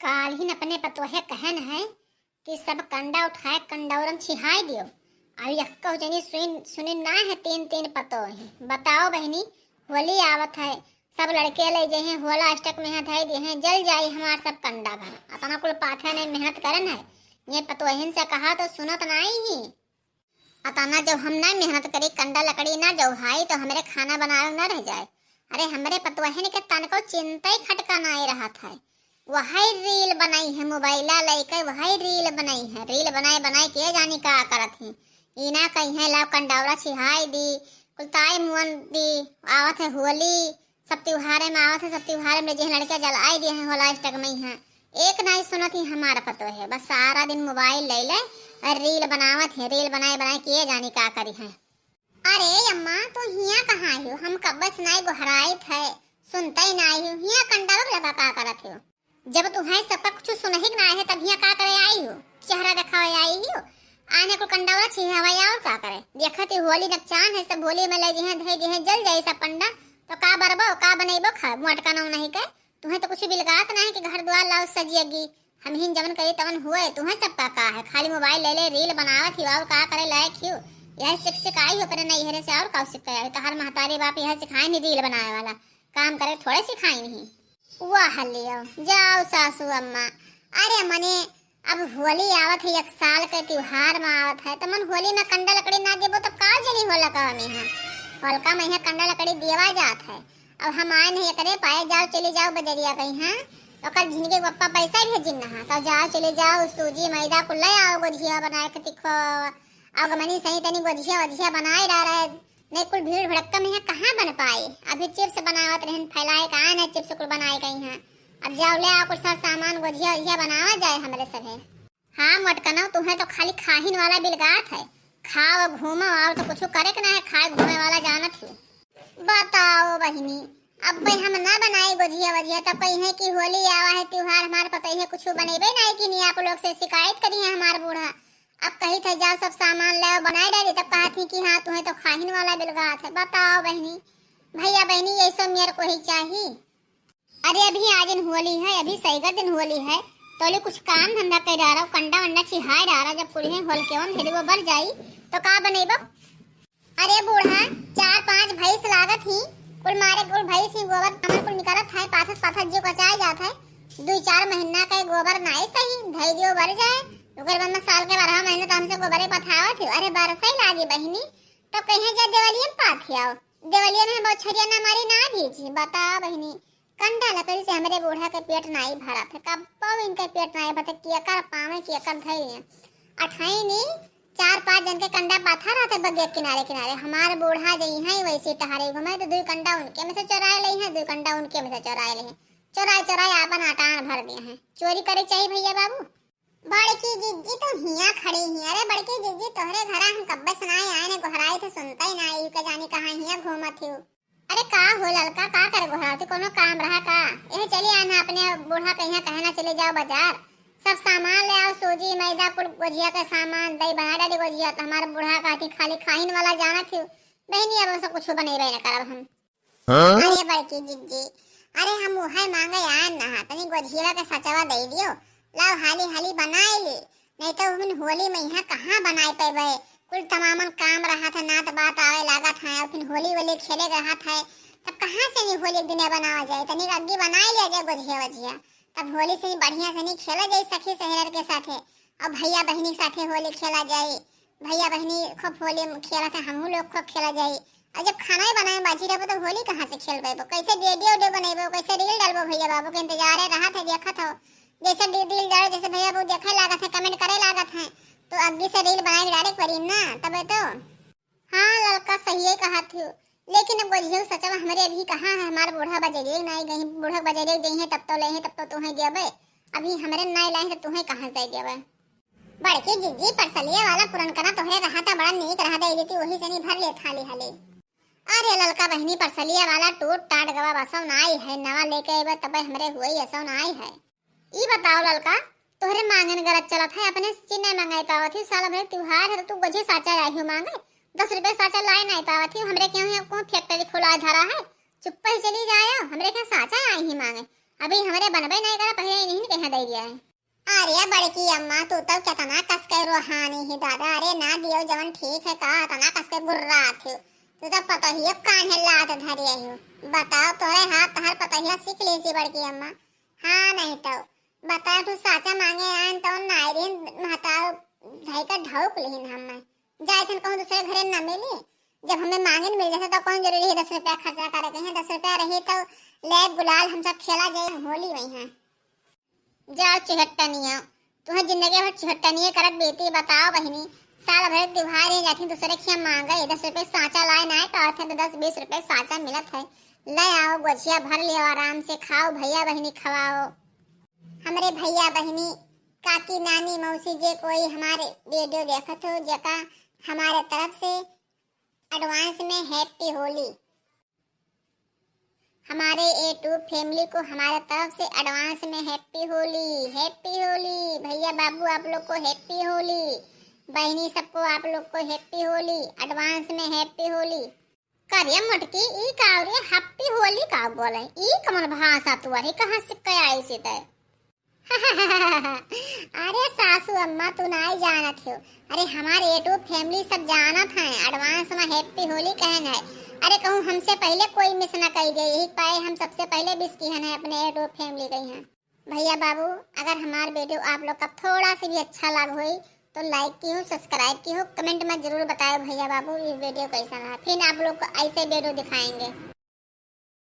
काल ही अपने पतोहे कहन है कि सब कंडा उठाए कंडौरम छिहाई दियो। अब यक्को जनी सुनी ना है तीन तीन पतोहे। बताओ बहनी, होली आवत है, सब लड़के ले जे हैं होला अष्टक मेहनत है दे हैं, जल जाई हमार सब कंडा भर। अपना कुल पाथे ने मेहनत करन है, ये पतोहिन से कहा तो सुनत नहीं ही। अतना जब हम ना मेहनत करी कंडा लकड़ी ना जौहाई तो हमारे खाना बनाए न रह जाए। अरे हमारे पतोहिन के तन को चिंता ही खटका नहीं रहा था। वही रील बनाई है, मोबाइला लेकर वही रील बनाई है। रील बनाए बनाए के जानी का करत है। इना कही है लाव कंडावरा छिहाई दी, कुलताई मुअन दी। आवत है होली, सब त्योहारे में आवत है, सब त्योहारे में जे लड़के जलाई दिए हैं होला स्टक में है। एक नहीं सुनत ही हमारा पतो है, बस सारा दिन मोबाइल ले ले और रील बनावत है। रील बनाए बनाए के जानी का करी है। अरे अम्मा तो हिया कहाँ हो? हम कब बस नहीं गोहराई थे, सुनते ही नहीं हो। हिया कंडावा लगा का करत हो? जब तुम्हें सबका कुछ सुनही ना है तब हिया का करे आई हो? चेहरा दिखावे आई हो? आने को कंडावा छिहावा और का करे? देखती होली नकचान है, सब होली में ले जे हैं धई जे हैं जल जाई सब पंडा। तो का बरबो का बनेबो खा मोटका नाम नहीं के। तुम्हें तो कुछ बिलगात नहीं कि घर द्वार लाओ सजिएगी। हम हिन जवन करी तवन हुए, तुम्हें सबका का है? खाली मोबाइल ले ले रील बनावत ही और का करे लायक क्यों? यह शिक्षिकाई हो पर नहीं हरे से और का सिखाया? तो हर महतारी बाप यह सिखाए नहीं रील बनाए वाला काम करे, थोड़े सिखाई नहीं। वाह लियो जाओ सासू अम्मा। अरे मने अब होली आवत है, एक साल के त्योहार में आवत है, तो मन होली में कंडा लकड़ी ना देबो तो का जली होला का में है? हल्का में है कंडा लकड़ी देवा जात है। अब हम आए नहीं करे पाए, जाओ चले जाओ बजरिया कहीं है तो कर झिनके पप्पा पैसा भेजिन ना तो जाओ चले जाओ सूजी मैदा को ले आओ, गोझिया बनाए के तिखो अब मनी सही तनी गोझिया वझिया बनाए डाल रहे। नहीं कुल भीड़ भड़क्का में है कहाँ बन पाए? अभी चिप्स बनावत रहन फैलाए कहाँ ना चिप्स कुल बनाए कहीं है। अब जाओ ले आओ कुछ सामान गोझिया वझिया बनावा जाए हमारे सभे। हाँ मटकना तुम्हें तो खाली खाहिन वाला बिलगात है। खाओ घूमो आओ तो कुछ करे के ना है, खाए घूमे वाला जानत हो। बताओ बहिनी, अब भाई हम ना बनाए गोझिया वझिया तब कही है कि होली आवा है त्योहार हमारे पता है कुछ बनेबे नहीं कि नहीं? आप लोग से शिकायत करी है हमारे बूढ़ा। अब कही थे जाओ सब सामान ले बनाए डाली तब कहा थी कि हाँ तुम्हें तो खाहिन वाला बिलगात है। बताओ बहनी, भैया बहनी ये सब मेरे को ही चाहिए। अरे अभी आज दिन होली है, अभी सही दिन होली है तो कुछ काम धंधा कर रहा हूँ, कंडा वंडा छिहाई रहा। जब पुलिस होल के वन फिर वो बढ़ जाई तो का बनेबो? अरे बूढ़ा 4-5 भैंस लागत ही कुल मारे कुल भैंस ही गोबर हमन कुल निकालत है, पाथस पाथस जो कचाए जात है। 2-4 महीना का गोबर नहीं सही धैर्य बढ़ जाए ओकर बाद में साल के 12 महीने तो हमसे गोबरे पथावत है। अरे बरसा ही लागी बहिनी तो कहीं जा देवलियन पाथियाओ, देवलियन में बछरिया ना मारी ना भीजी। बताओ बहिनी, कंडा लकड़ी से हमारे बूढ़ा के पेट नहीं भरा था, कब इनके पेट नहीं भरा किया कर पावे किया कर धैर्य अठाई नहीं 4-5 जन के कंडा पाथा रहते बगे किनारे किनारे। हमारे बूढ़ा जई है वैसे टहारे घुमाए तो 2 कंडा उनके में से चुराए ले हैं, 2 कंडा उनके में से चुराए ले हैं। चुराए चुराए आपन आटान भर दिए हैं। चोरी करे चाहिए भैया बाबू। बड़की जिज्जी तो हिया खड़ी ही। अरे बड़की जिज्जी तोहरे घरा हम कब्बे सुनाए आए ने गोहराई थे सुनता ही ना यू के जानी कहां हिया घूमत हो। अरे का हो ललका का कर गोहराती कोनो काम रहा का? यह चली आना अपने बूढ़ा कहिया कहना चले जाओ बाजार सब सामान ले आओ, सूजी मैदा कुल गोझिया का सामान दही बना डाली गोझिया। तो हमारे बूढ़ा कहती खाली खाइन वाला जाना थी बहनी, अब सब कुछ बनेबे न करब हम। अरे बड़की जिज्जी, अरे हम उहे मांगे आए ना तनी गोझिया के सचवा दे दियो, लाओ हाली हाली बनाए ले। नहीं तो हम होली में यहाँ कहाँ बनाए पेबे? कुल तमामन काम रहा था, नात बात आवे लागत है और फिर होली वोली खेले रहा था तब कहाँ से नहीं होली दिन बनावा जाए? तनी अग्गी बनाए लिया जाए गोझिया वझिया तब होली से बढ़िया से नहीं खेला जाए सखी सहेर के साथे और भैया बहनी साथे होली खेला जाए। भैया बहनी खूब होली खेला था, हम लोग खूब खेला जाए। और जब खाना ही बनाए बाजी रहो तो होली कहाँ से खेल पाएबो? कैसे वीडियो बनेबो, कैसे रील डालबो? भैया बाबू के इंतजार है रहा था देखा था जैसे रील डाल जैसे भैया बाबू देखे लागत है कमेंट करे लागत है तो अग्गी से रील बनाए डायरेक्ट करी ना तबे तो। हाँ लड़का सही है कहा थी, लेकिन अब गोझिया सचवा हमारे अभी कहाँ है? हमारे बूढ़ा बजरिए नहीं गई, बूढ़ा बजरिए गई है तब तो ले तब तो तुम्हें देबे, अभी हमारे नहीं लाए तो तुम्हें कहाँ से देबे? बड़की जिज्जी परसलिया वाला पुरनकना तोहरे रहा था बड़ा नीक रहा दे देती वही से नहीं भर ले थाली हाली। अरे ललका बहनी परसलिया वाला टूट टाट गवा बसौ नाई है, नवा लेके आबे तबे हमरे हुई ऐसा नाई है। ई बताओ ललका तोहरे मांगन गलत चलत है, अपने चिन्ह मंगाई पावत थी साल भर त्योहार है तो तू गोझे साचा आई हो मांगे 10 रुपए साचा लाए नहीं पावत थी। हमरे क्यों है कौन फैक्ट्री खुला धरा है? चुप ही चली जाओ, हमरे क्या साचा आई ही मांगे? अभी हमरे बनबे नहीं करा पहले नहीं कहे दे दिया है। अरे बड़की अम्मा तू तो कितना कस के रोहानी ही दादा। अरे ना दियो जवन ठीक है का तना कस के गुर्रा थे। तू तो पता ही कान्हे लात धरे हो। बताओ तोरे हाथ तहर पता ही सीख ली सी बड़की अम्मा। हाँ नहीं तो बताओ तू साचा मांगे आन तो नायरिन महताओ भाई का ढौक लेहिन हम जाए थन कहूं दूसरे घरे ना मिली। जब हमें मांगे मिल जाए तो कौन जरूरी है 10 रुपया खर्चा करे के हैं। 10 रुपया रही तो ले गुलाल हम सब खेला जाए होली वही है। जाओ चिहटनिया तुम्हें जिंदगी भर चिहटनिया करत बेटी। बताओ बहनी साल भर त्योहार ही जाती दूसरे खिया मांगा 10 रुपये साचा लाए ना का अर्थ है तो 10-20 रुपये साचा मिलत है। ले आओ गोछिया भर लियो आराम से खाओ भैया बहनी खवाओ। हमारे भैया बहनी काकी नानी मौसी जे कोई हमारे वीडियो देखत हो जका हमारे तरफ से एडवांस में हैप्पी होली। हमारे A2 फैमिली को हमारे तरफ से एडवांस में हैप्पी होली। हैप्पी होली भैया बाबू आप लोग को हैप्पी होली। बहनी सबको आप लोग को हैप्पी होली। एडवांस में हैप्पी होली। करिया मटकी ई कावरे हैप्पी होली का बोले ई कमल भाषा तुअरे कहां से कया ऐसे तय। अरे सासू अम्मा तू नहीं जानत हो। अरे हमारे A2 फैमिली सब जानत हैं एडवांस में हैप्पी होली कहन है। अरे कहूँ हमसे पहले कोई मिस ना कही गई यही पाए हम सबसे पहले विश की है अपने A2 फैमिली गई हैं। भैया बाबू अगर हमारा वीडियो आप लोग का थोड़ा सा भी अच्छा लग हुई तो लाइक की हो सब्सक्राइब की हो कमेंट में जरूर बताओ भैया बाबू ये वीडियो कैसा रहा। फिर आप लोग को ऐसे वीडियो दिखाएंगे।